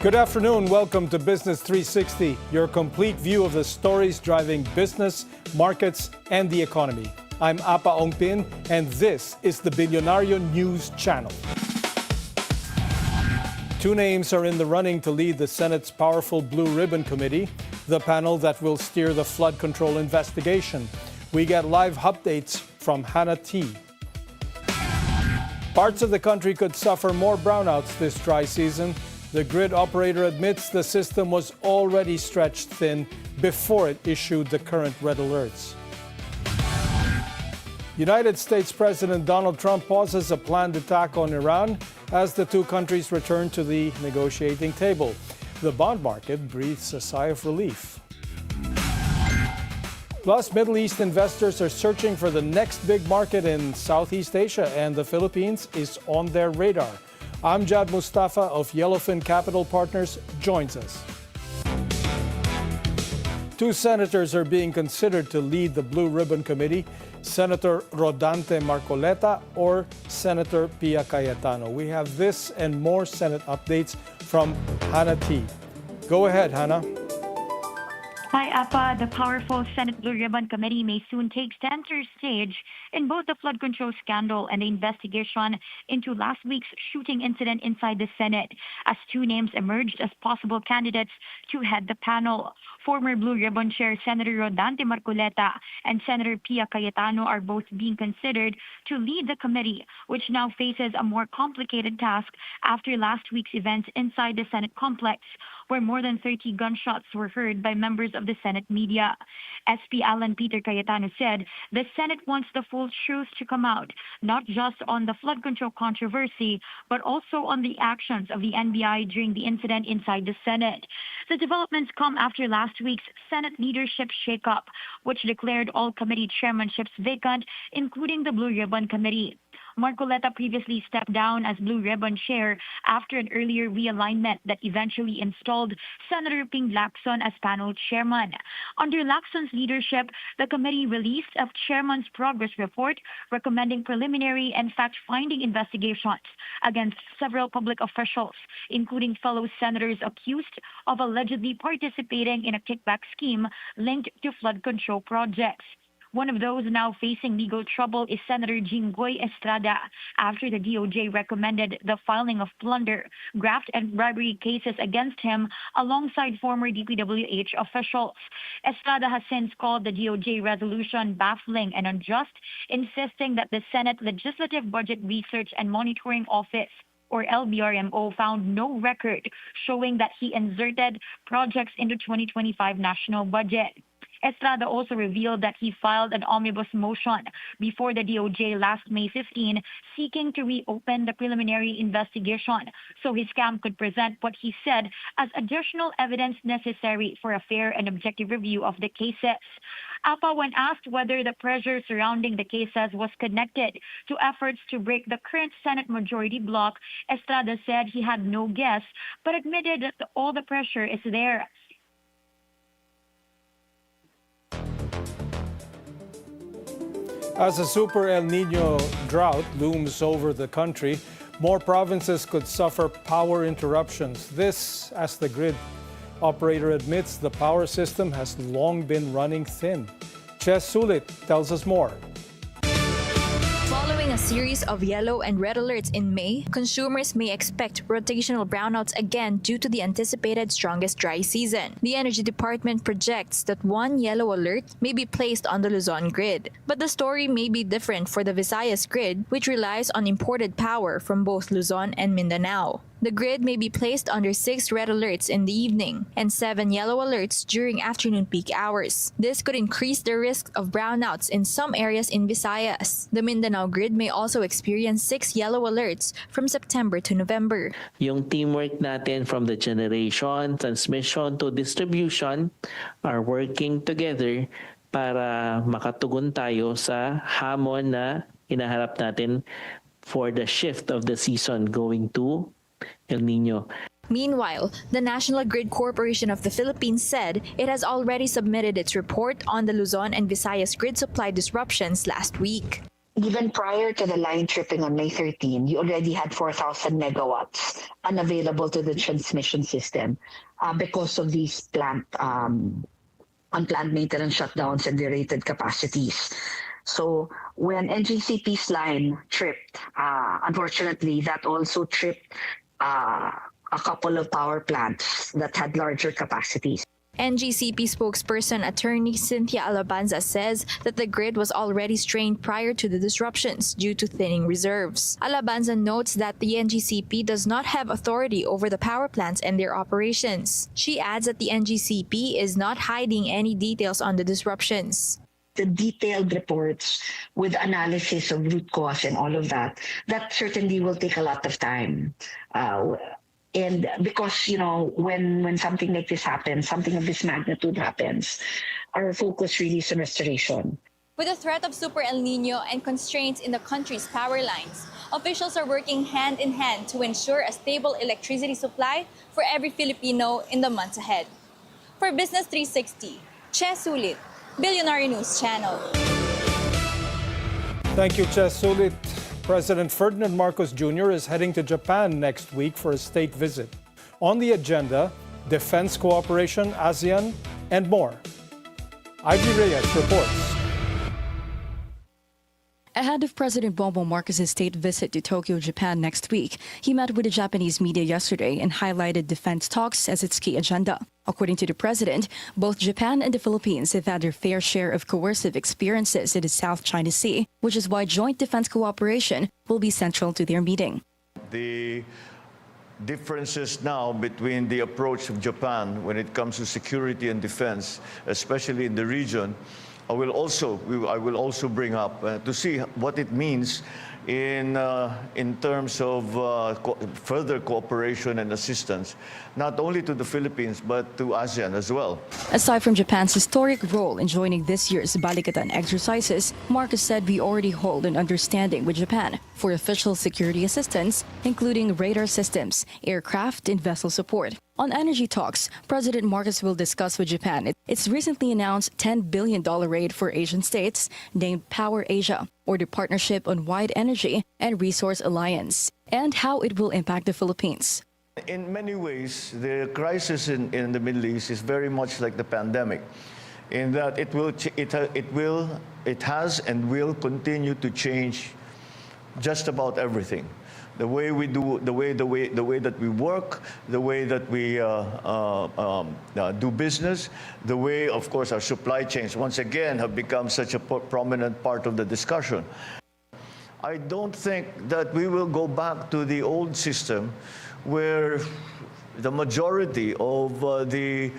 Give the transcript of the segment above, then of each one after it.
Good afternoon. Welcome to Business 360, your complete view of the stories driving business, markets, and the economy. I'm Apa Ongpin, and this is the Bilyonaryo News Channel. Two names are in the running to lead the Senate's powerful Blue Ribbon Committee, the panel that will steer the flood control investigation. We get live updates from Hannah T. Parts of the country could suffer more brownouts this dry season. The grid operator admits the system was already stretched thin before it issued the current red alerts. United States President Donald Trump pauses a planned attack on Iran as the two countries return to the negotiating table. The bond market breathes a sigh of relief. Plus, Middle East investors are searching for the next big market in Southeast Asia, and the Philippines is on their radar. Amjad Mustafa of Yellowfin Capital Partners joins us. Two senators are being considered to lead the Blue Ribbon Committee, Senator Rodante Marcoleta or Senator Pia Cayetano. We have this and more Senate updates from Hannah T. Go ahead, Hannah. Hi, Apa. The powerful Senate Blue Ribbon Committee may soon take center stage in both the flood control scandal and the investigation into last week's shooting incident inside the Senate, as two names emerged as possible candidates to head the panel. Former Blue Ribbon Chair Senator Rodante Marcoleta and Senator Pia Cayetano are both being considered to lead the committee, which now faces a more complicated task after last week's events inside the Senate complex, where more than 30 gunshots were heard by members of the Senate media. SP Alan Peter Cayetano said the Senate wants the full truth to come out, not just on the flood control controversy, but also on the actions of the NBI during the incident inside the Senate. The developments come after last week's Senate leadership shakeup, which declared all committee chairmanships vacant, including the Blue Ribbon Committee. Marcoleta previously stepped down as Blue Ribbon Chair after an earlier realignment that eventually installed Senator Ping Lacson as panel chairman. Under Lacson's leadership, the committee released a chairman's progress report recommending preliminary and fact-finding investigations against several public officials, including fellow senators accused of allegedly participating in a kickback scheme linked to flood control projects. One of those now facing legal trouble is Senator Jinggoy Estrada, after the DOJ recommended the filing of plunder, graft, and bribery cases against him alongside former DPWH officials. Estrada has since called the DOJ resolution baffling and unjust, insisting that the Senate Legislative Budget Research and Monitoring Office, or LBRMO, found no record showing that he inserted projects into 2025 national budget. Estrada also revealed that he filed an omnibus motion before the DOJ last May 15, seeking to reopen the preliminary investigation so his camp could present what he said as additional evidence necessary for a fair and objective review of the cases. Apa, when asked whether the pressure surrounding the cases was connected to efforts to break the current Senate majority bloc, Estrada said he had no guess, but admitted that all the pressure is there. As a super El Nino drought looms over the country, more provinces could suffer power interruptions. This, as the grid operator admits, the power system has long been running thin. Ches Sulit tells us more. Following a series of yellow and red alerts in May, consumers may expect rotational brownouts again due to the anticipated strongest dry season. The Energy Department projects that one yellow alert may be placed on the Luzon grid. But the story may be different for the Visayas grid, which relies on imported power from both Luzon and Mindanao. The grid may be placed under 6 red alerts in the evening and 7 yellow alerts during afternoon peak hours. This could increase the risk of brownouts in some areas in Visayas. The Mindanao grid may also experience 6 yellow alerts from September to November. Yung teamwork natin from the generation, transmission to distribution are working together para makatugon tayo sa hamon na hinaharap natin for the shift of the season going to El Nino. Meanwhile, the National Grid Corporation of the Philippines said it has already submitted its report on the Luzon and Visayas grid supply disruptions last week. even prior to the line tripping on May 13, you already had 4,000 megawatts unavailable to the transmission system because of these unplanned maintenance shutdowns and derated capacities. So when NGCP's line tripped, unfortunately, that also tripped a couple of power plants that had larger capacities. NGCP spokesperson attorney Cynthia Alabanza says that the grid was already strained prior to the disruptions due to thinning reserves. Alabanza notes that the NGCP does not have authority over the power plants and their operations. She adds that the NGCP is not hiding any details on the disruptions. The detailed reports with analysis of root cause and all of that certainly will take a lot of time. And because, when something like this happens, something of this magnitude happens, our focus really is on restoration. With the threat of Super El Nino and constraints in the country's power lines, officials are working hand in hand to ensure a stable electricity supply for every Filipino in the months ahead. For Business 360, Che Sulit, Bilyonaryo News Channel. Thank you, Che Sulit. President Ferdinand Marcos Jr. is heading to Japan next week for a state visit. On the agenda, defense cooperation, ASEAN, and more. Ivy Reyes reports. Ahead of President Bongbong Marcos' state visit to Tokyo, Japan next week, he met with the Japanese media yesterday and highlighted defense talks as its key agenda. According to the president, both Japan and the Philippines have had their fair share of coercive experiences in the South China Sea, which is why joint defense cooperation will be central to their meeting. The differences now between the approach of Japan when it comes to security and defense, especially in the region, I will also bring up to see what it means in terms of further cooperation and assistance, not only to the Philippines but to ASEAN as well. Aside from Japan's historic role in joining this year's Balikatan exercises, Marcos said we already hold an understanding with Japan for official security assistance, including radar systems, aircraft, and vessel support. On energy talks, President Marcos will discuss with Japan its recently announced $10 billion aid for Asian states, named Power Asia, or the Partnership on Wide Energy and Resource Alliance, and how it will impact the Philippines. In many ways, the crisis in the Middle East is very much like the pandemic, in that it has and will continue to change just about everything. The way we do, the way that we work, the way that we do business, the way, of course, our supply chains once again have become such a prominent part of the discussion. I don't think that we will go back to the old system where the majority of the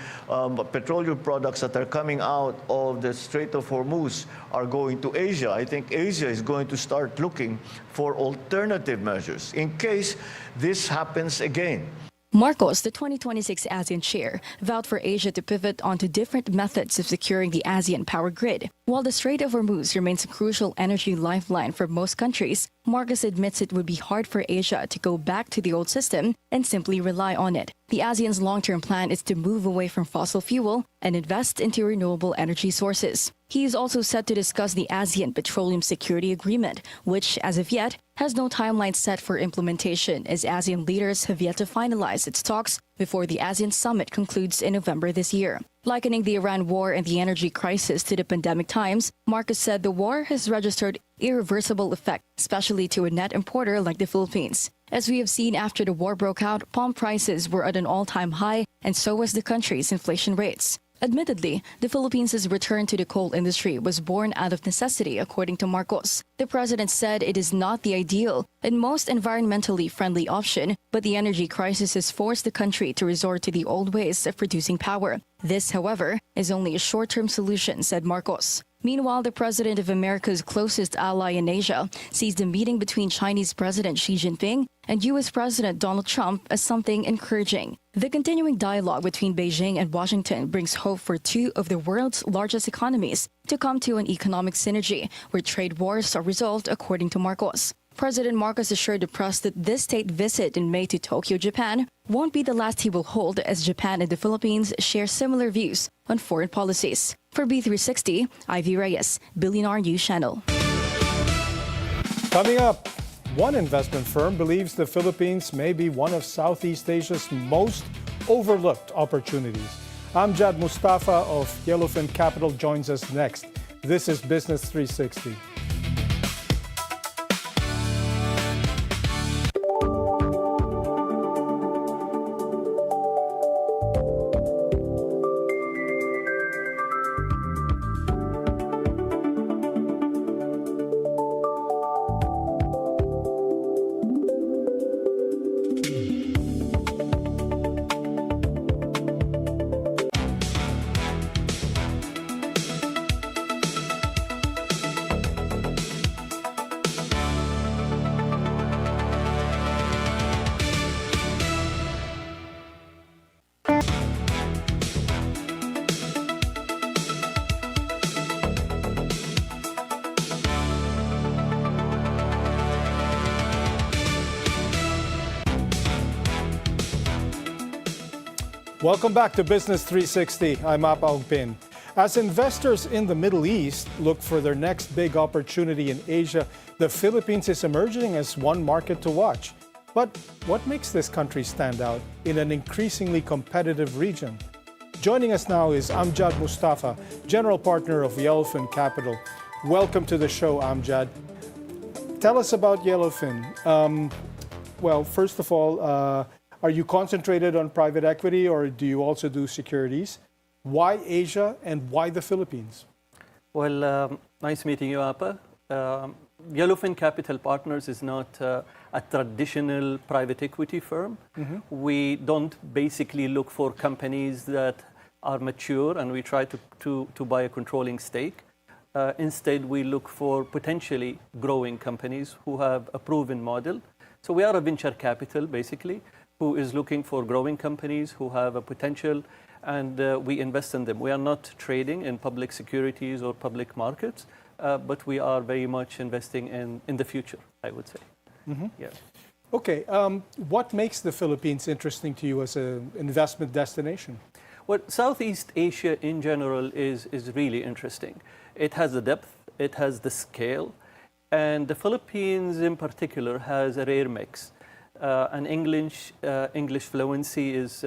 petroleum products that are coming out of the Strait of Hormuz are going to Asia. I think Asia is going to start looking for alternative measures in case this happens again. Marcos, the 2026 ASEAN chair, vowed for Asia to pivot onto different methods of securing the ASEAN power grid. While the Strait of Hormuz remains a crucial energy lifeline for most countries, Marcos admits it would be hard for Asia to go back to the old system and simply rely on it. The ASEAN's long-term plan is to move away from fossil fuel and invest into renewable energy sources. He is also set to discuss the ASEAN Petroleum Security Agreement, which, as of yet, has no timeline set for implementation, as ASEAN leaders have yet to finalize its talks before the ASEAN summit concludes in November this year. Likening the Iran war and the energy crisis to the pandemic times, Marcos said the war has registered irreversible effect, especially to a net importer like the Philippines. As we have seen after the war broke out, palm prices were at an all-time high, and so was the country's inflation rates. Admittedly, the Philippines' return to the coal industry was born out of necessity, according to Marcos. The president said it is not the ideal and most environmentally friendly option, but the energy crisis has forced the country to resort to the old ways of producing power. This, however, is only a short-term solution, said Marcos. Meanwhile, the president of America's closest ally in Asia sees the meeting between Chinese President Xi Jinping and U.S. President Donald Trump as something encouraging. The continuing dialogue between Beijing and Washington brings hope for two of the world's largest economies to come to an economic synergy where trade wars are resolved, according to Marcos. President Marcos assured the press that this state visit in May to Tokyo, Japan, won't be the last he will hold, as Japan and the Philippines share similar views on foreign policies. For B360, Ivy Reyes, Bilyonaryo News Channel. Coming up, one investment firm believes the Philippines may be one of Southeast Asia's most overlooked opportunities. Amjad Mustafa of Yellowfin Capital joins us next. This is Business 360. Welcome back to Business 360. I'm Apa Ongpin. As investors in the Middle East look for their next big opportunity in Asia, the Philippines is emerging as one market to watch. But what makes this country stand out in an increasingly competitive region? Joining us now is Amjad Mustafa, General Partner of Yellowfin Capital. Welcome to the show, Amjad. Tell us about Yellowfin. Well, first of all, are you concentrated on private equity or do you also do securities? Why Asia and why the Philippines? Well, nice meeting you, Apa. Yellowfin Capital Partners is not a traditional private equity firm. We don't basically look for companies that are mature and we try to buy a controlling stake. Instead, we look for potentially growing companies who have a proven model. So we are a venture capital, basically, who is looking for growing companies who have a potential, and we invest in them. We are not trading in public securities or public markets, but we are very much investing in the future, I would say. Yeah. Okay, what makes the Philippines interesting to you as an investment destination? Well, Southeast Asia in general is really interesting. It has the depth, it has the scale, and the Philippines in particular has a rare mix. And English fluency is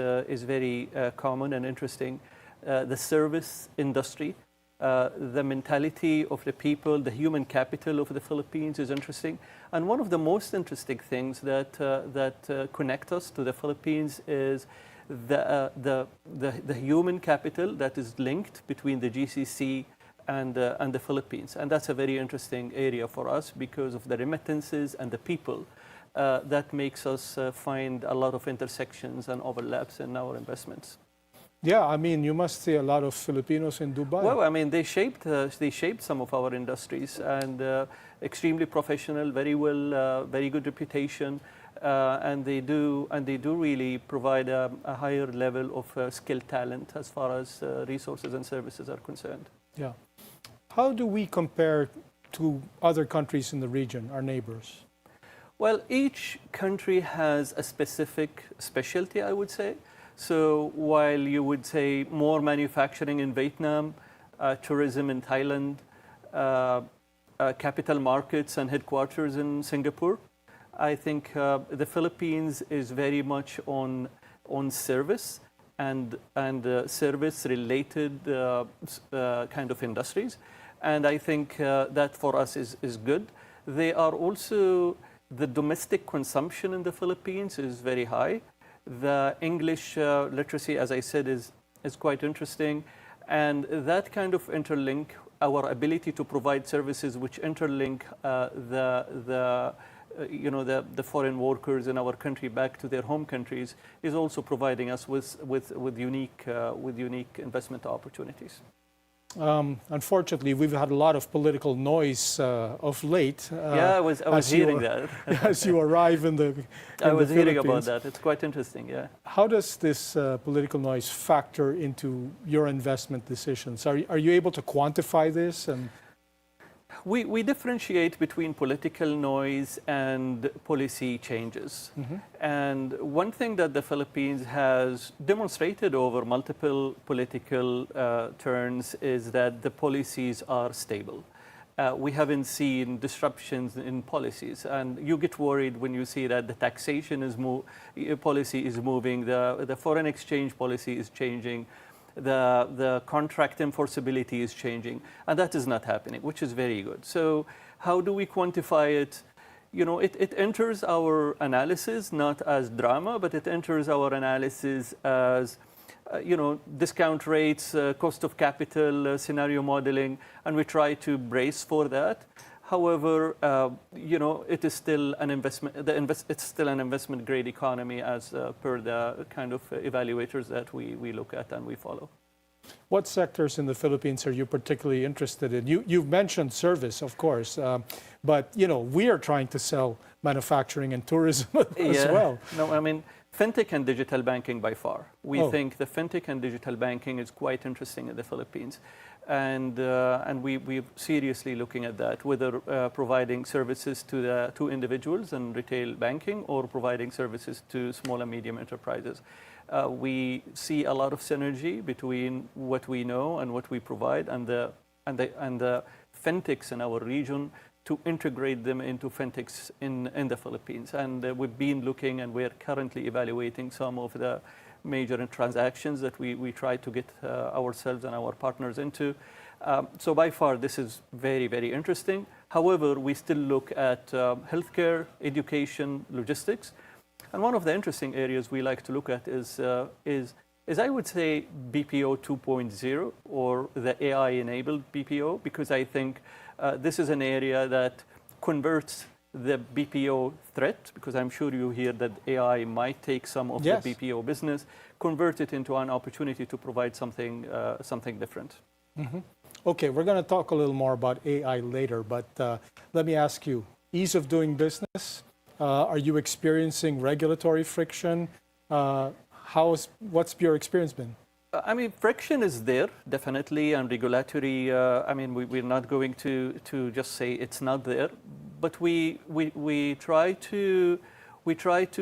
very common and interesting. The service industry, the mentality of the people, the human capital of the Philippines is interesting. And one of the most interesting things that connect us to the Philippines is the human capital that is linked between the GCC and the Philippines. And that's a very interesting area for us because of the remittances and the people. That makes us find a lot of intersections and overlaps in our investments. Yeah, I mean, you must see a lot of Filipinos in Dubai. Well, I mean, they shaped some of our industries, and extremely professional, very good reputation, and they do really provide a higher level of skilled talent as far as resources and services are concerned. Yeah. How do we compare to other countries in the region, our neighbors? Well, each country has a specific specialty, I would say. So while you would say more manufacturing in Vietnam, tourism in Thailand, capital markets and headquarters in Singapore, I think the Philippines is very much on service and service-related kind of industries. And I think that for us is good. They are also... The domestic consumption in the Philippines is very high. The English literacy, as I said, is quite interesting. And that kind of interlink, our ability to provide services which interlink the foreign workers in our country back to their home countries is also providing us with unique investment opportunities. Unfortunately, we've had a lot of political noise of late. Yeah, I was hearing that. As you arrive in the I was hearing about that. It's quite interesting, yeah. How does this political noise factor into your investment decisions? Are you able to quantify this? And We differentiate between political noise and policy changes. And one thing that the Philippines has demonstrated over multiple political turns is that the policies are stable. We haven't seen disruptions in policies, and you get worried when you see that the taxation policy is moving, the foreign exchange policy is changing, the contract enforceability is changing, and that is not happening, which is very good. So how do we quantify it? It enters our analysis not as drama, but it enters our analysis as discount rates, cost of capital, scenario modeling, and we try to brace for that. However, it is still an investment. It's still an investment-grade economy as per the kind of evaluators that we look at and we follow. What sectors in the Philippines are you particularly interested in? You've mentioned service, of course, but we are trying to sell manufacturing and tourism as well. No, I mean, fintech and digital banking by far. We think the fintech and digital banking is quite interesting in the Philippines. And we're seriously looking at that, whether providing services to individuals and retail banking or providing services to small and medium enterprises. We see a lot of synergy between what we know and what we provide and the fintechs in our region to integrate them into fintechs in the Philippines. And we've been looking and we're currently evaluating some of the major transactions that we try to get ourselves and our partners into. So by far, this is very, very interesting. However, we still look at healthcare, education, logistics. And one of the interesting areas we like to look at is I would say BPO 2.0 or the AI-enabled BPO, because I think this is an area that converts the BPO threat, because I'm sure you hear that AI might take some of the BPO business, convert it into an opportunity to provide something different. Mm-hmm. Okay, we're going to talk a little more about AI later, but let me ask you, ease of doing business, are you experiencing regulatory friction? What's your experience been? I mean, friction is there, definitely, and regulatory, we're not going to just say it's not there, but we try to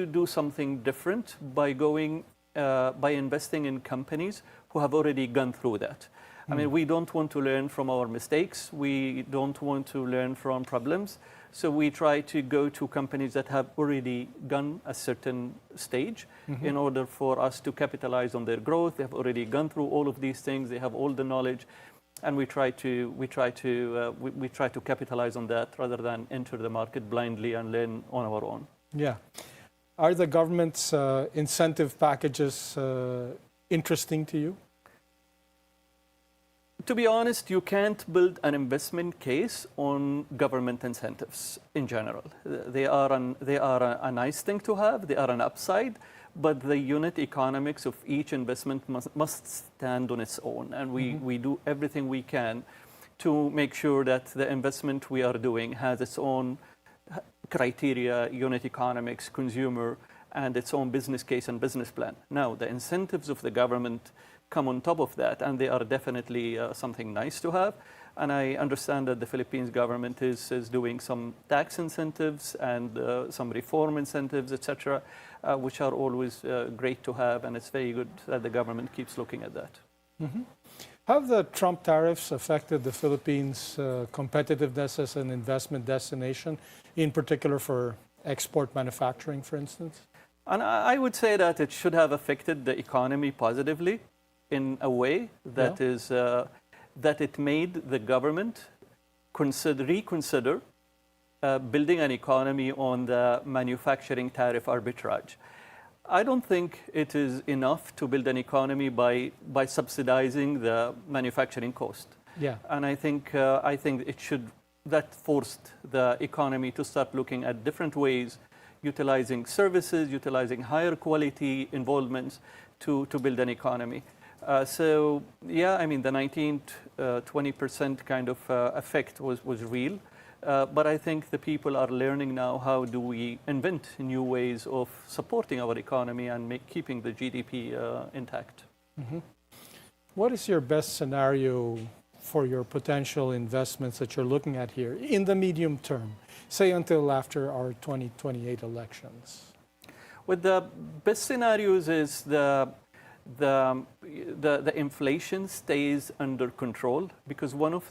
do something different by investing in companies who have already gone through that. I mean, we don't want to learn from our mistakes. We don't want to learn from problems. So we try to go to companies that have already gone a certain stage in order for us to capitalize on their growth. They have already gone through all of these things. They have all the knowledge, and we try to capitalize on that rather than enter the market blindly and learn on our own. Yeah. Are the government's incentive packages interesting to you? To be honest, you can't build an investment case on government incentives in general. They are a nice thing to have. They are an upside, but the unit economics of each investment must stand on its own. And we do everything we can to make sure that the investment we are doing has its own criteria, unit economics, consumer, and its own business case and business plan. Now, the incentives of the government come on top of that, and they are definitely something nice to have. And I understand that the Philippines government is doing some tax incentives and some reform incentives, etc., which are always great to have, and it's very good that the government keeps looking at that. Have the Trump tariffs affected the Philippines' competitiveness as an investment destination, in particular for export manufacturing, for instance? And I would say that it should have affected the economy positively, in a way that is that it made the government reconsider building an economy on the manufacturing tariff arbitrage. I don't think it is enough to build an economy by subsidizing the manufacturing cost. Yeah. And I think that forced the economy to start looking at different ways, utilizing services, utilizing higher quality involvements to build an economy. So yeah, I mean, the 19-20% kind of effect was real. But I think the people are learning now how do we invent new ways of supporting our economy and keeping the GDP intact. What is your best scenario for your potential investments that you're looking at here in the medium term, say until after our 2028 elections? Well, the best scenarios is the inflation stays under control, because one of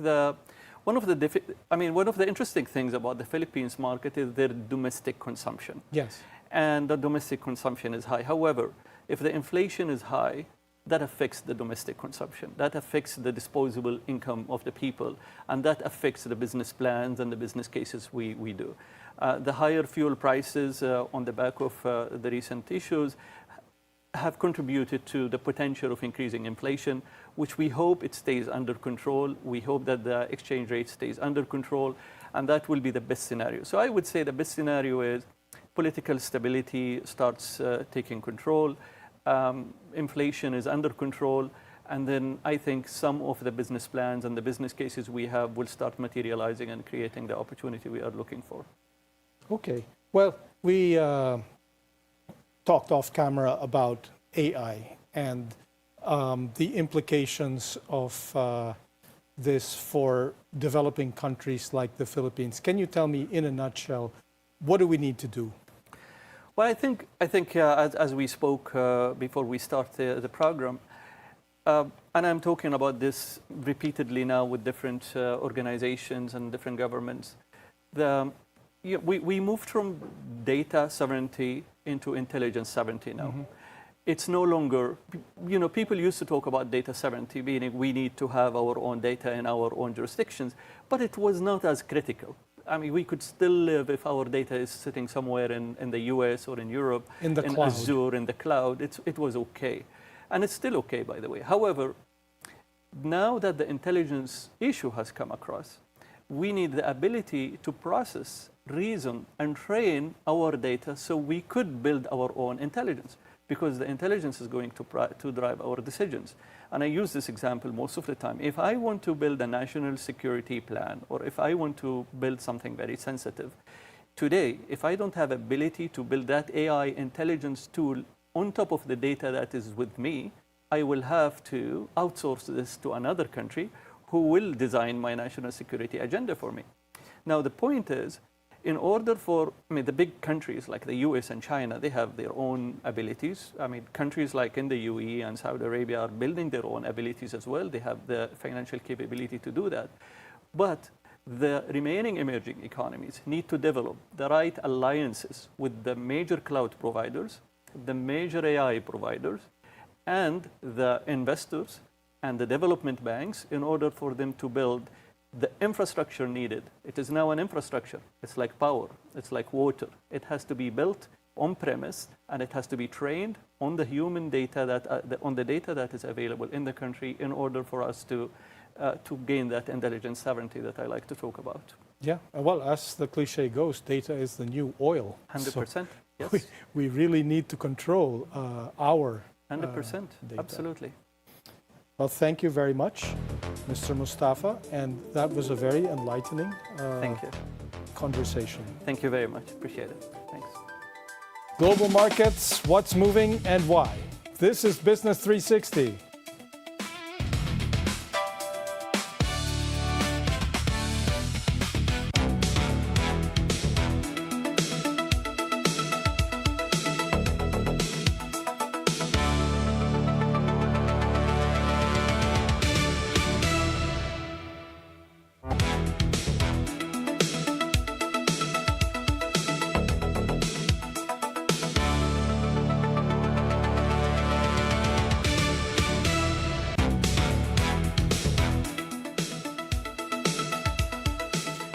one of the interesting things about the Philippines market is their domestic consumption. Yes. And the domestic consumption is high. However, if the inflation is high, that affects the domestic consumption. That affects the disposable income of the people, and that affects the business plans and the business cases we do. The higher fuel prices on the back of the recent issues have contributed to the potential of increasing inflation, which we hope it stays under control. We hope that the exchange rate stays under control, and that will be the best scenario. So I would say the best scenario is political stability starts taking control, inflation is under control, and then I think some of the business plans and the business cases we have will start materializing and creating the opportunity we are looking for. Okay. Well, we talked off camera about AI and the implications of this for developing countries like the Philippines. Can you tell me in a nutshell, what do we need to do? Well, I think as we spoke before we start the program, and I'm talking about this repeatedly now with different organizations and different governments, we moved from data sovereignty into intelligence sovereignty now. Mm-hmm. It's no longer, people used to talk about data sovereignty, meaning we need to have our own data in our own jurisdictions, but it was not as critical. I mean, we could still live if our data is sitting somewhere in the US or in Europe, in cloud. Azure, in the cloud. It was okay. And it's still okay, by the way. However, now that the intelligence issue has come across, we need the ability to process, reason, and train our data so we could build our own intelligence, because the intelligence is going to drive our decisions. And I use this example most of the time. If I want to build a national security plan, or if I want to build something very sensitive, today, if I don't have ability to build that AI intelligence tool on top of the data that is with me, I will have to outsource this to another country who will design my national security agenda for me. Now, the point is, in order for, the big countries like the US and China, they have their own abilities. Countries like in the UAE and Saudi Arabia are building their own abilities as well. They have the financial capability to do that. But the remaining emerging economies need to develop the right alliances with the major cloud providers, the major AI providers, and the investors and the development banks in order for them to build the infrastructure needed. It is now an infrastructure. It's like power. It's like water. It has to be built on premise, and it has to be trained on the human data on the data that is available in the country in order for us to gain that intelligence sovereignty that I like to talk about. Yeah. Well, as the cliche goes, data is the new oil. 100%. So yes. We really need to control our 100%. Data. Absolutely. Well, thank you very much, Mr. Mustafa, and that was a very enlightening Thank you. Conversation. Thank you very much. Appreciate it. Thanks. Global markets, what's moving and why? This is Business 360.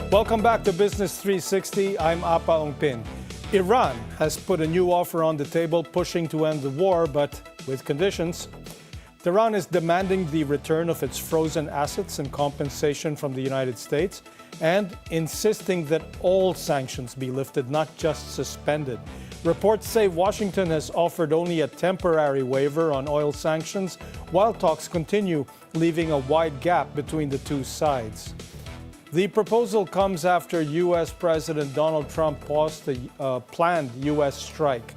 Welcome back to Business 360. I'm Apa Ongpin. Iran has put a new offer on the table, pushing to end the war, but with conditions. Tehran is demanding the return of its frozen assets and compensation from the United States, and insisting that all sanctions be lifted, not just suspended. Reports say Washington has offered only a temporary waiver on oil sanctions, while talks continue, leaving a wide gap between the two sides. The proposal comes after U.S. President Donald Trump paused a planned U.S. strike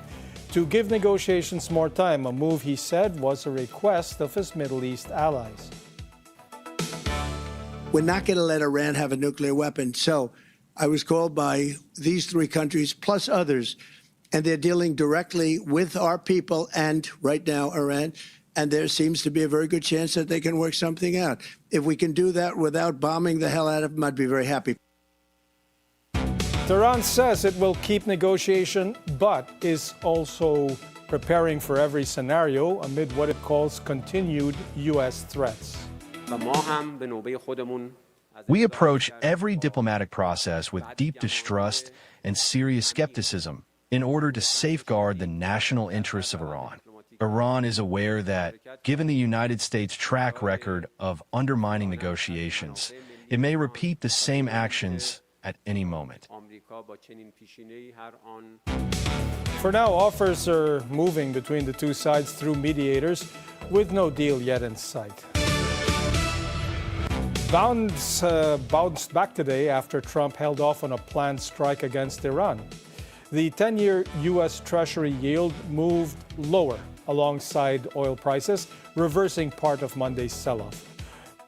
to give negotiations more time, a move he said was a request of his Middle East allies. We're not going to let Iran have a nuclear weapon. So I was called by these three countries plus others, and they're dealing directly with our people and, right now, Iran. and there seems to be a very good chance that they can work something out. If we can do that without bombing the hell out of them, I'd be very happy. Tehran says it will keep negotiation, but is also preparing for every scenario amid what it calls continued U.S. threats. We approach every diplomatic process with deep distrust and serious skepticism in order to safeguard the national interests of Iran. Iran is aware that, given the United States' track record of undermining negotiations, it may repeat the same actions at any moment. For now, offers are moving between the two sides through mediators, with no deal yet in sight. Bonds bounced back today after Trump held off on a planned strike against Iran. The 10-year U.S. Treasury yield moved lower alongside oil prices, reversing part of Monday's sell-off.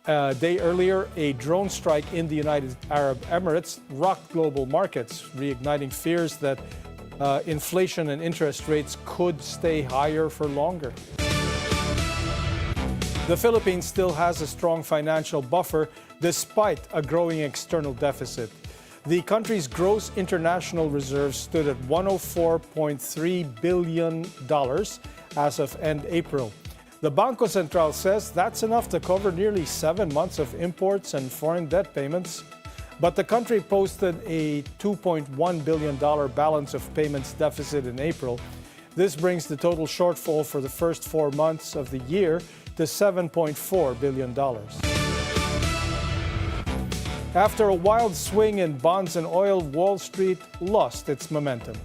A day earlier, a drone strike in the United Arab Emirates rocked global markets, reigniting fears that inflation and interest rates could stay higher for longer. The Philippines still has a strong financial buffer despite a growing external deficit. The country's gross international reserves stood at $104.3 billion as of end April. The Bangko Sentral says that's enough to cover nearly 7 months of imports and foreign debt payments. But the country posted a $2.1 billion balance of payments deficit in April. This brings the total shortfall for the first 4 months of the year to $7.4 billion. After a wild swing in bonds and oil, Wall Street lost its momentum.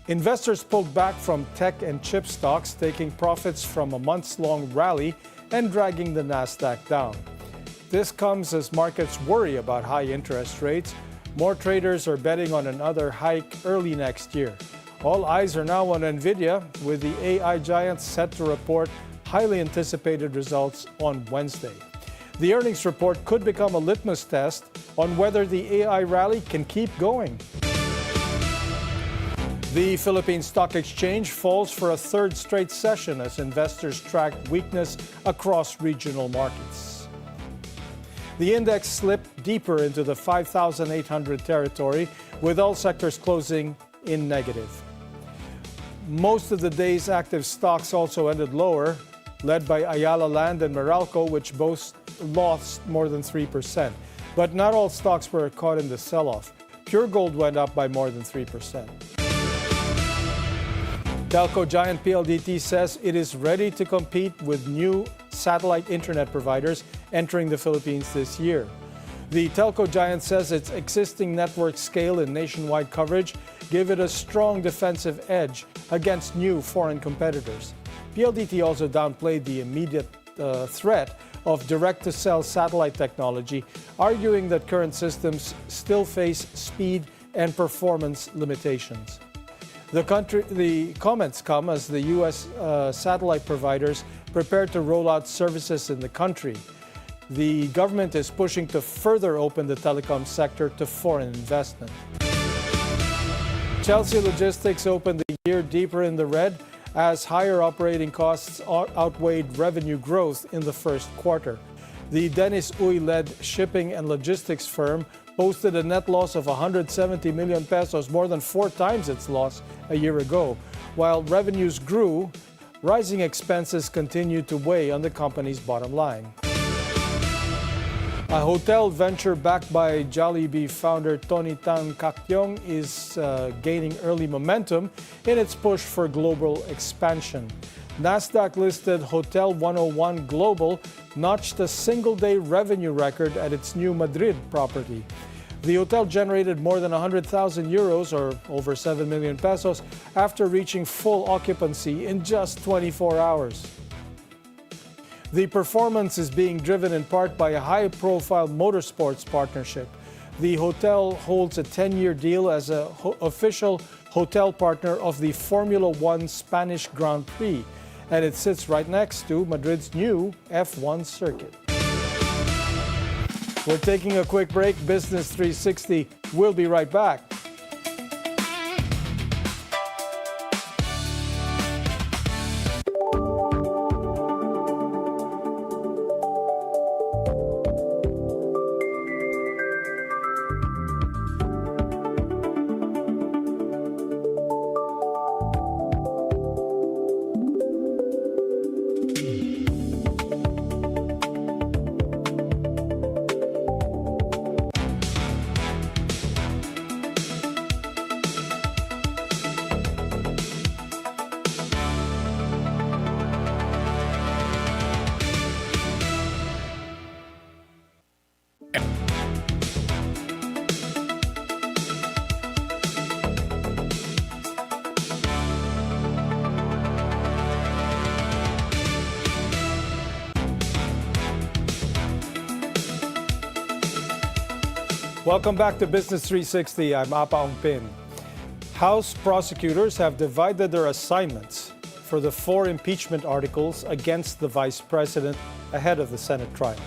Investors pulled back from tech and chip stocks, taking profits from a months-long rally and dragging the Nasdaq down. This comes as markets worry about high interest rates. More traders are betting on another hike early next year. All eyes are now on Nvidia, with the AI giant set to report highly anticipated results on Wednesday. The earnings report could become a litmus test on whether the AI rally can keep going. The Philippine Stock Exchange falls for a third straight session as investors track weakness across regional markets. The index slipped deeper into the 5,800 territory, with all sectors closing in negative. Most of the day's active stocks also ended lower, led by Ayala Land and Meralco, which both lost more than 3%. But not all stocks were caught in the sell-off. Pure Gold went up by more than 3%. Telco giant PLDT says it is ready to compete with new satellite internet providers entering the Philippines this year. The telco giant says its existing network scale and nationwide coverage give it a strong defensive edge against new foreign competitors. PLDT also downplayed the immediate threat of direct-to-cell satellite technology, arguing that current systems still face speed and performance limitations. The comments come as the U.S. Satellite providers prepare to roll out services in the country. The government is pushing to further open the telecom sector to foreign investment. Chelsea Logistics opened the year deeper in the red as higher operating costs outweighed revenue growth in the first quarter. The Dennis Uy-led shipping and logistics firm posted a net loss of 170 million pesos, more than 4 times its loss a year ago. While revenues grew, rising expenses continued to weigh on the company's bottom line. A hotel venture backed by Jollibee founder Tony Tan Caktiong is gaining early momentum in its push for global expansion. Nasdaq-listed Hotel 101 Global notched a single-day revenue record at its new Madrid property. The hotel generated more than 100,000 euros, or over 7 million pesos, after reaching full occupancy in just 24 hours. The performance is being driven in part by a high-profile motorsports partnership. The hotel holds a 10-year deal as an official hotel partner of the Formula One Spanish Grand Prix, and it sits right next to Madrid's new F1 circuit. We're taking a quick break. Business 360. We'll be right back. Welcome back to Business 360. I'm Apa Ongpin. House prosecutors have divided their assignments for the 4 impeachment articles against the Vice President ahead of the Senate trial.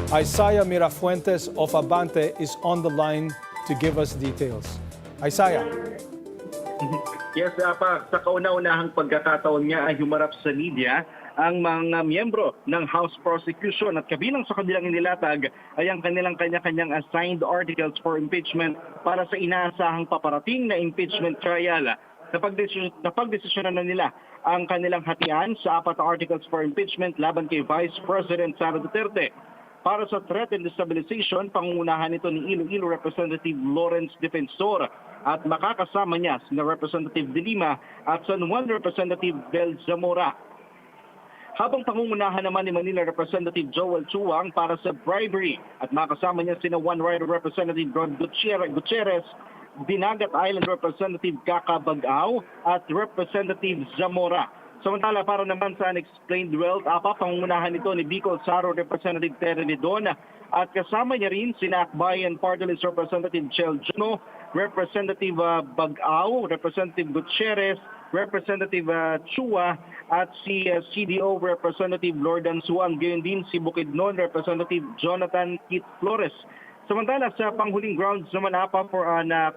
Isaiah Mirafuentes of Abante is on the line to give us details. Isaiah. Yes, Apa, sa kauna-unahang pagkakataon niya ay humarap sa media ang mga miyembro ng House Prosecution at kabilang sa kanilang inilatag ay ang kanilang kanya-kanyang assigned articles for impeachment para sa inaasahang paparating na impeachment trial. Napagdesisyonan na nila ang kanilang hatian sa 4 na articles for impeachment laban kay Vice President Sara Duterte. Para sa threat and destabilization, pangungunahan ito ni Iloilo Representative Lawrence Defensor at makakasama niya sina Representative De Lima at San Juan Representative Del Zamora. Habang pangungunahan naman ni Manila Representative Joel Chuang para sa bribery at makasama niya sina One Rider Representative Ron Gutierrez, Dinagat Island Representative Kaka Bagao at Representative Zamora. Samantala para naman sa unexplained wealth, pangungunahan ito ni Bicol Saro Representative Terry Lidon at kasama niya rin sina Akbayan Party List Representative Chel Juno, Representative Bagao, Representative Gutierrez, Representative Chua at si CDO Representative Lordan Suang, gayon din si Bukidnon Representative Jonathan Kit Flores. Samantala sa panghuling grounds naman for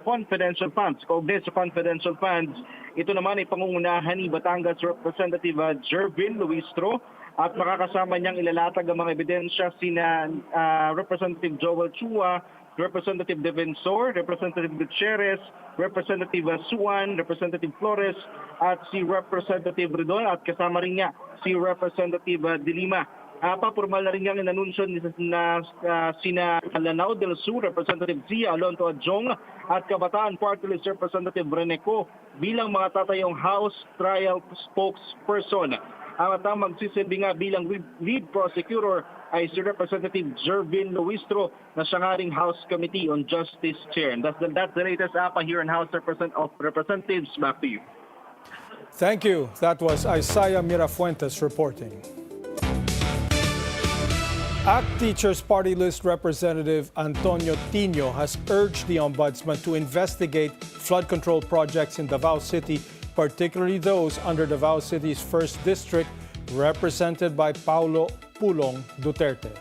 confidential funds, kaugnay sa confidential funds, ito naman ay pangungunahan ni Batangas Representative Jervin Luistro at makakasama niyang ilalatag ang mga ebidensya sina Representative Joel Chua, Representative Defensor, Representative Gutierrez, Representative Suan, Representative Flores at si Representative Redon at kasama rin niya si Representative De Lima. Formal na rin niyang inanunsyo na sina Lanao del Sur, Representative Zia Alonto Adjong at Kabataan Party List Representative Reneco bilang mga tatayong House Trial Spokesperson. Ang magsisilbi nga bilang lead prosecutor ay si Representative Jervin Luistro na siya nga ring House Committee on Justice Chair. And that's the latest here in House of Representatives. Back to you. Thank you. That was Isaiah Mirafuentes reporting. ACT Teachers Party List Representative Antonio Tino has urged the Ombudsman to investigate flood control projects in Davao City, particularly those under Davao City's 1st District, represented by Paulo Pulong Duterte.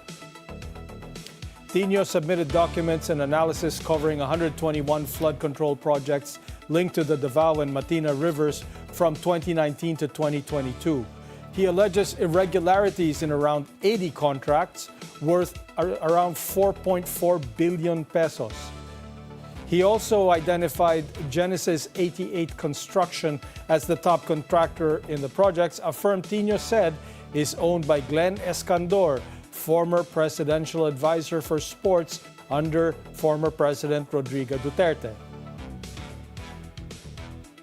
Tino submitted documents and analysis covering 121 flood control projects linked to the Davao and Matina rivers from 2019 to 2022. He alleges irregularities in around 80 contracts worth around 4.4 billion pesos. He also identified Genesis 88 Construction as the top contractor in the projects. A firm Tino said is owned by Glenn Escandor, former presidential advisor for sports under former President Rodrigo Duterte.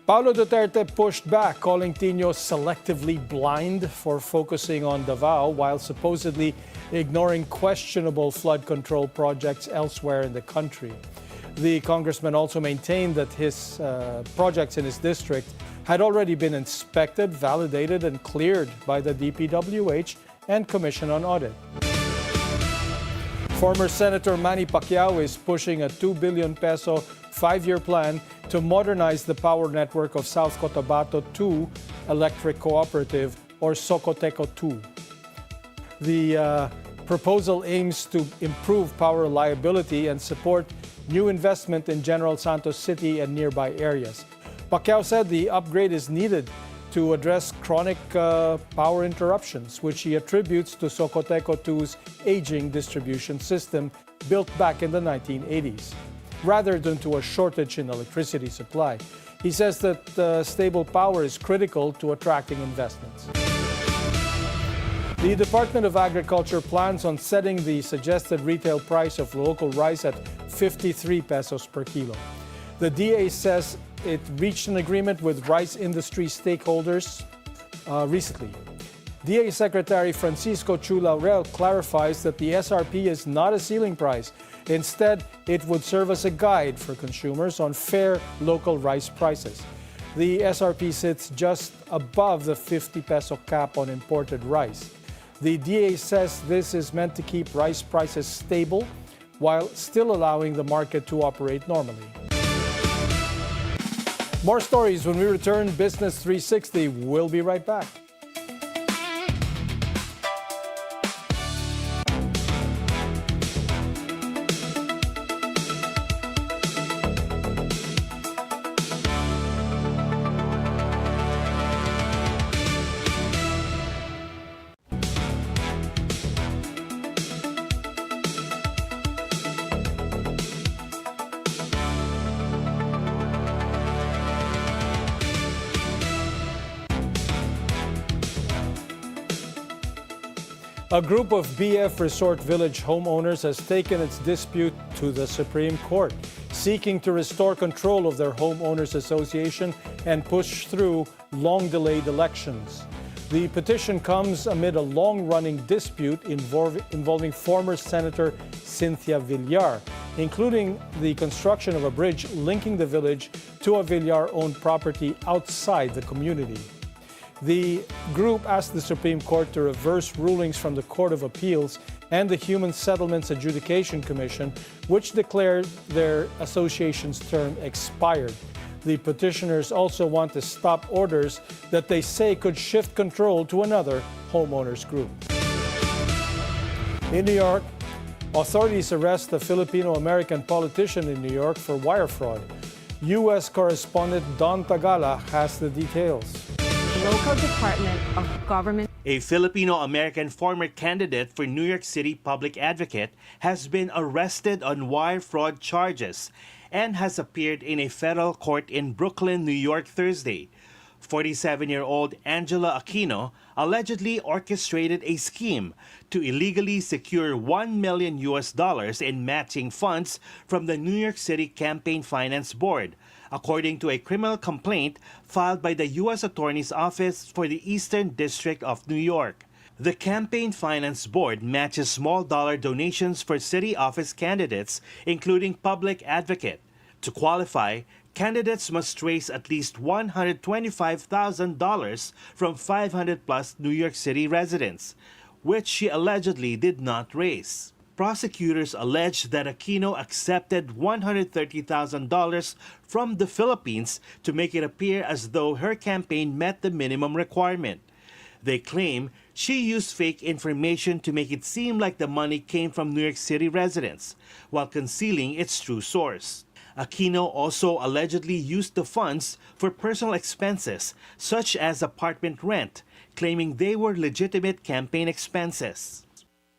Paulo Duterte pushed back, calling Tino selectively blind for focusing on Davao while supposedly ignoring questionable flood control projects elsewhere in the country. The congressman also maintained that his projects in his district had already been inspected, validated, and cleared by the DPWH and Commission on Audit. Former Senator Manny Pacquiao is pushing a 2 billion peso 5-year plan to modernize the power network of South Cotabato 2 Electric Cooperative, or Socoteco 2. The proposal aims to improve power reliability and support new investment in General Santos City and nearby areas. Pacquiao said the upgrade is needed to address chronic power interruptions, which he attributes to Socoteco 2's aging distribution system built back in the 1980s, rather than to a shortage in electricity supply. He says that stable power is critical to attracting investments. The Department of Agriculture plans on setting the suggested retail price of local rice at 53 pesos per kilo. The DA says it reached an agreement with rice industry stakeholders recently. DA Secretary Francisco Chu Laurel clarifies that the SRP is not a ceiling price. Instead, it would serve as a guide for consumers on fair local rice prices. The SRP sits just above the 50 peso cap on imported rice. The DA says this is meant to keep rice prices stable while still allowing the market to operate normally. More stories when we return. Business 360. We'll be right back. A group of BF Resort Village homeowners has taken its dispute to the Supreme Court, seeking to restore control of their homeowners association and push through long-delayed elections. The petition comes amid a long-running dispute involving former Senator Cynthia Villar, including the construction of a bridge linking the village to a Villar-owned property outside the community. The group asked the Supreme Court to reverse rulings from the Court of Appeals and the Human Settlements Adjudication Commission, which declared their association's term expired. The petitioners also want to stop orders that they say could shift control to another homeowners group. In New York, authorities arrest a Filipino-American politician in New York for wire fraud. U.S. correspondent Don Tagala has the details. Local Department of Government. A Filipino-American former candidate for New York City public advocate has been arrested on wire fraud charges and has appeared in a federal court in Brooklyn, New York Thursday. 47-year-old Angela Aquino allegedly orchestrated a scheme to illegally secure $1 million in matching funds from the New York City Campaign Finance Board, according to a criminal complaint filed by the U.S. Attorney's Office for the Eastern District of New York. The Campaign Finance Board matches small dollar donations for city office candidates, including public advocate. To qualify, candidates must raise at least $125,000 from 500-plus New York City residents, which she allegedly did not raise. Prosecutors allege that Aquino accepted $130,000 from the Philippines to make it appear as though her campaign met the minimum requirement. They claim she used fake information to make it seem like the money came from New York City residents, while concealing its true source. Aquino also allegedly used the funds for personal expenses, such as apartment rent, claiming they were legitimate campaign expenses.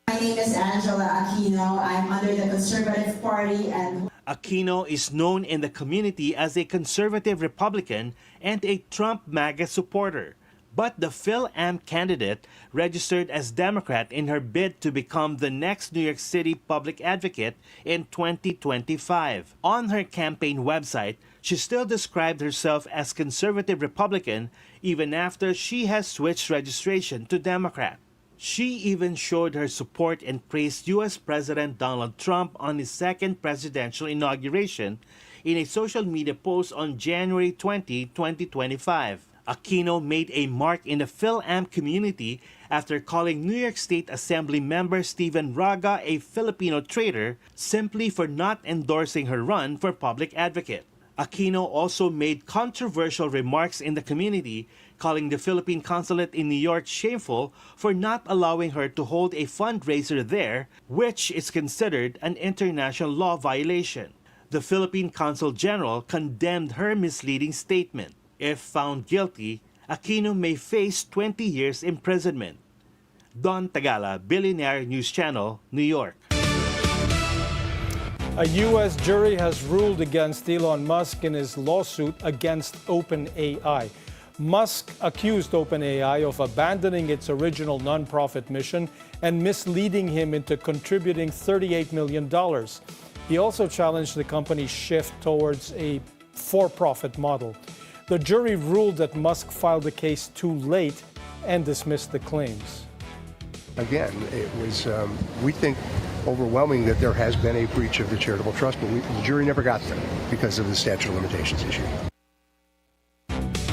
My name is Angela Aquino. I'm under the Conservative Party and Aquino is known in the community as a conservative Republican and a Trump MAGA supporter. But the Phil-Am candidate registered as Democrat in her bid to become the next New York City public advocate in 2025. On her campaign website, she still described herself as conservative Republican even after she has switched registration to Democrat. She even showed her support and praised U.S. President Donald Trump on his second presidential inauguration in a social media post on January 20, 2025. Aquino made a mark in the Phil-Am community after calling New York State Assembly member Steven Raga a Filipino traitor simply for not endorsing her run for public advocate. Aquino also made controversial remarks in the community, calling the Philippine consulate in New York shameful for not allowing her to hold a fundraiser there, which is considered an international law violation. The Philippine Consul General condemned her misleading statement. If found guilty, Aquino may face 20 years imprisonment. Don Tagala, Bilyonaryo News Channel, New York. A U.S. jury has ruled against Elon Musk in his lawsuit against OpenAI. Musk accused OpenAI of abandoning its original nonprofit mission and misleading him into contributing $38 million. He also challenged the company's shift towards a for-profit model. The jury ruled that Musk filed the case too late and dismissed the claims. Again, it was, we think, overwhelming that there has been a breach of the charitable trust, but the jury never got there because of the statute of limitations issue.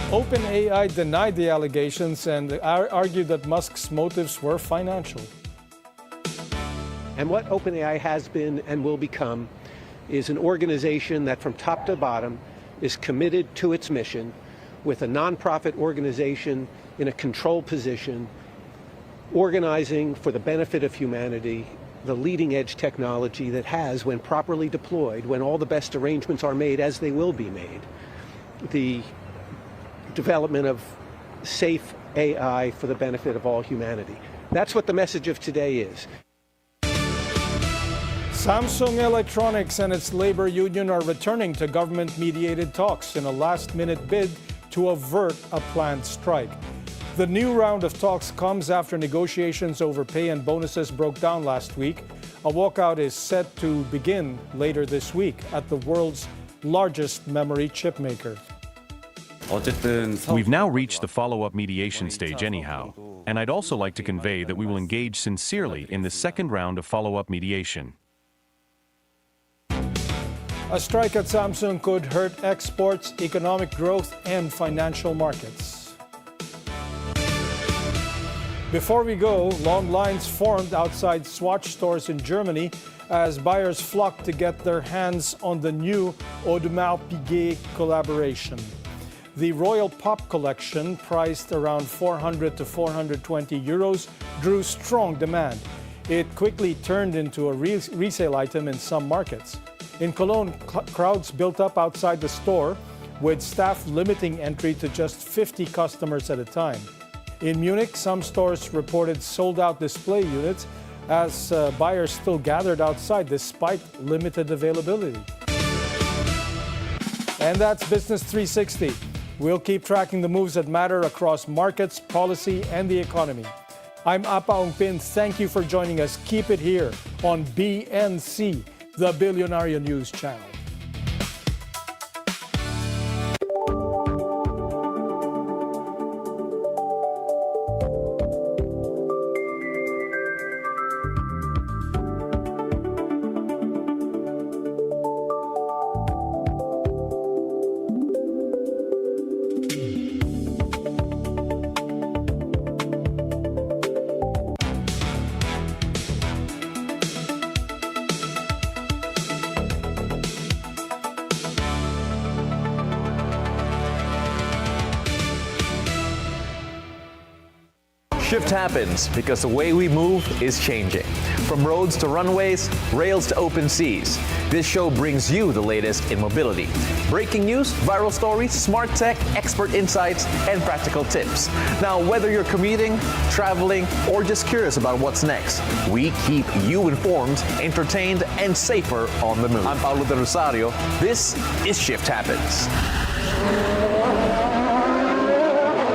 OpenAI denied the allegations and argued that Musk's motives were financial. And what OpenAI has been and will become is an organization that from top to bottom is committed to its mission, with a nonprofit organization in a control position, organizing for the benefit of humanity, the leading edge technology that has, when properly deployed, when all the best arrangements are made, as they will be made, the development of safe AI for the benefit of all humanity. That's what the message of today is. Samsung Electronics and its labor union are returning to government-mediated talks in a last-minute bid to avert a planned strike. The new round of talks comes after negotiations over pay and bonuses broke down last week. A walkout is set to begin later this week at the world's largest memory chip maker. We've now reached the follow-up mediation stage anyhow, and I'd also like to convey that we will engage sincerely in the second round of follow-up mediation. A strike at Samsung could hurt exports, economic growth, and financial markets. Before we go, long lines formed outside Swatch stores in Germany as buyers flocked to get their hands on the new Audemars Piguet collaboration. The Royal Pop collection, priced around 400 to 420 euros, drew strong demand. It quickly turned into a resale item in some markets. In Cologne, crowds built up outside the store, with staff limiting entry to just 50 customers at a time. In Munich, some stores reported sold-out display units as buyers still gathered outside despite limited availability. And that's Business 360. We'll keep tracking the moves that matter across markets, policy, and the economy. I'm Apa Ongpin. Thank you for joining us. Keep it here on BNC, the Bilyonaryo News Channel. Shift happens because the way we move is changing. From roads to runways, rails to open seas, this show brings you the latest in mobility. Breaking news, viral stories, smart tech, expert insights, and practical tips. Now, whether you're commuting, traveling, or just curious about what's next, we keep you informed, entertained, and safer on the move. I'm Paulo de Rosario. This is Shift Happens.